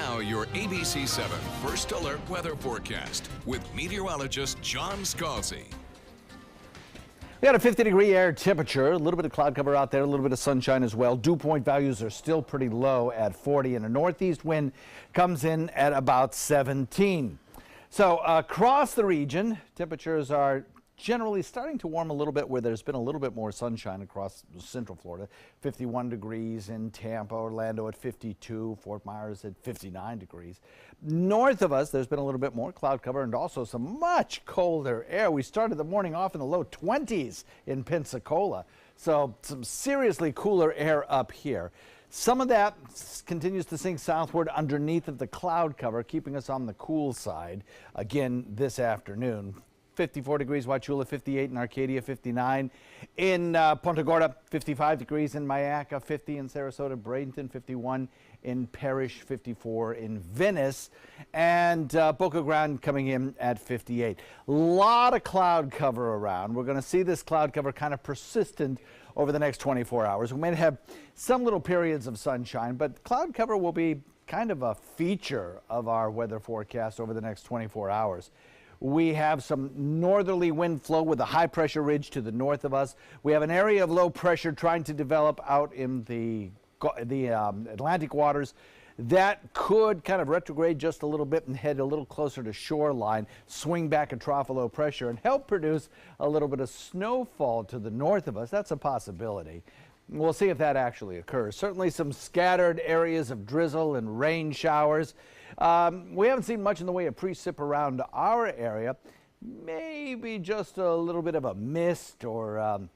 Now, your ABC 7 First Alert weather forecast with meteorologist John Scalzi. We got a 50-degree air temperature, a little bit of cloud cover out there, a little bit of sunshine as well. Dew point values are still pretty low at 40, and a northeast wind comes in at about 17. So across the region, temperatures are generally starting to warm a little bit where there's been a little bit more sunshine across central Florida. 51 degrees in Tampa, Orlando at 52, Fort Myers at 59 degrees. North of us, there's been a little bit more cloud cover and also some much colder air. We started the morning off in the low 20s in Pensacola, so some seriously cooler air up here. Some of that continues to sink southward underneath of the cloud cover, keeping us on the cool side again this afternoon. 54 degrees, Wauchula, 58 in Arcadia, 59 in Punta Gorda, 55 degrees in Mayaca, 50 in Sarasota, Bradenton, 51 in Parrish, 54 in Venice, and Boca Grande coming in at 58. A lot of cloud cover around. We're going to see this cloud cover kind of persistent over the next 24 hours. We may have some little periods of sunshine, but cloud cover will be kind of a feature of our weather forecast over the next 24 hours. We have some northerly wind flow with a high pressure ridge to the north of us. We have an area of low pressure trying to develop out in the Atlantic waters that could kind of retrograde just a little bit and head a little closer to shoreline, swing back a trough of low pressure and help produce a little bit of snowfall to the north of us. That's a possibility. We'll see if that actually occurs. Certainly some scattered areas of drizzle and rain showers. We haven't seen much in the way of precip around our area. Maybe just a little bit of a mist or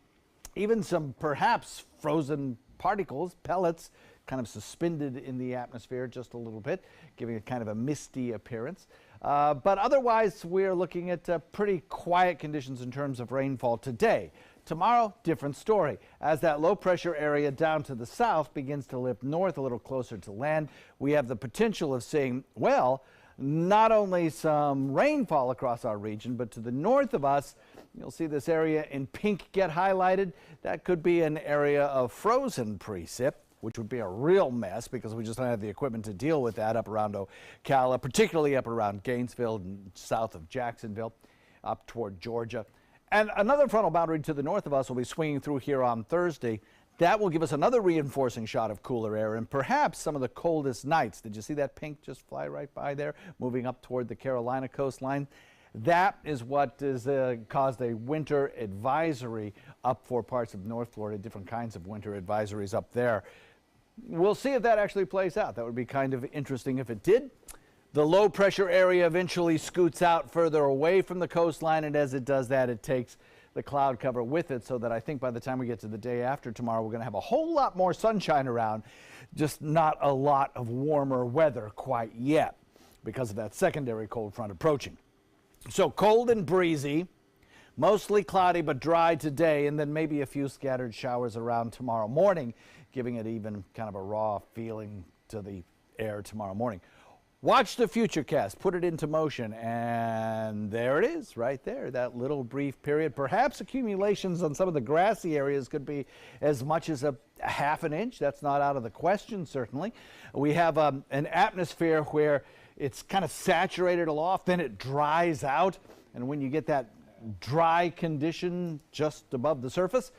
even some perhaps frozen particles, pellets, kind of suspended in the atmosphere just a little bit, giving it kind of a misty appearance. But otherwise, we're looking at pretty quiet conditions in terms of rainfall today. Tomorrow, different story. As that low pressure area down to the south begins to lift north a little closer to land, we have the potential of seeing, well, not only some rainfall across our region, but to the north of us, you'll see this area in pink get highlighted. That could be an area of frozen precip, which would be a real mess because we just don't have the equipment to deal with that up around Ocala, particularly up around Gainesville and south of Jacksonville, up toward Georgia. And another frontal boundary to the north of us will be swinging through here on Thursday. That will give us another reinforcing shot of cooler air and perhaps some of the coldest nights. Did you see that pink just fly right by there, moving up toward the Carolina coastline? That is what has caused a winter advisory up for parts of North Florida, different kinds of winter advisories up there. We'll see if that actually plays out. That would be kind of interesting if it did. The low pressure area eventually scoots out further away from the coastline, and as it does that, it takes the cloud cover with it, so that I think by the time we get to the day after tomorrow, we're going to have a whole lot more sunshine around, just not a lot of warmer weather quite yet because of that secondary cold front approaching. So cold and breezy, mostly cloudy but dry today, and then maybe a few scattered showers around tomorrow morning, giving it even kind of a raw feeling to the air tomorrow morning. Watch the Futurecast, put it into motion, and there it is right there, that little brief period. Perhaps accumulations on some of the grassy areas could be as much as a half an inch. That's not out of the question, certainly. We have an atmosphere where it's kind of saturated aloft, then it dries out, and when you get that dry condition just above the surface,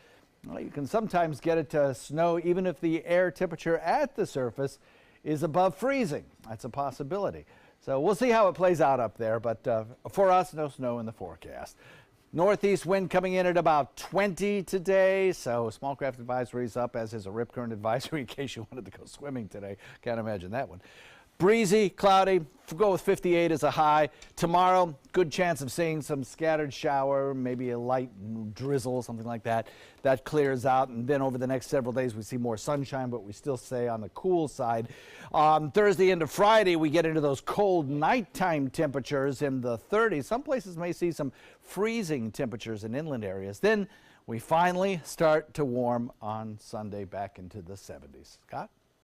well, you can sometimes get it to snow even if the air temperature at the surface is above freezing. That's a possibility. So we'll see how it plays out up there, but for us, no snow in the forecast. Northeast wind coming in at about 20 today, so small craft advisory is up, as is a rip current advisory in case you wanted to go swimming today. Can't imagine that one. Breezy, cloudy, we'll go with 58 as a high. Tomorrow, good chance of seeing some scattered shower, maybe a light drizzle, something like that. That clears out, and then over the next several days we see more sunshine, but we still stay on the cool side. On Thursday into Friday, we get into those cold nighttime temperatures in the 30s. Some places may see some freezing temperatures in inland areas. Then we finally start to warm on Sunday back into the 70s. Scott?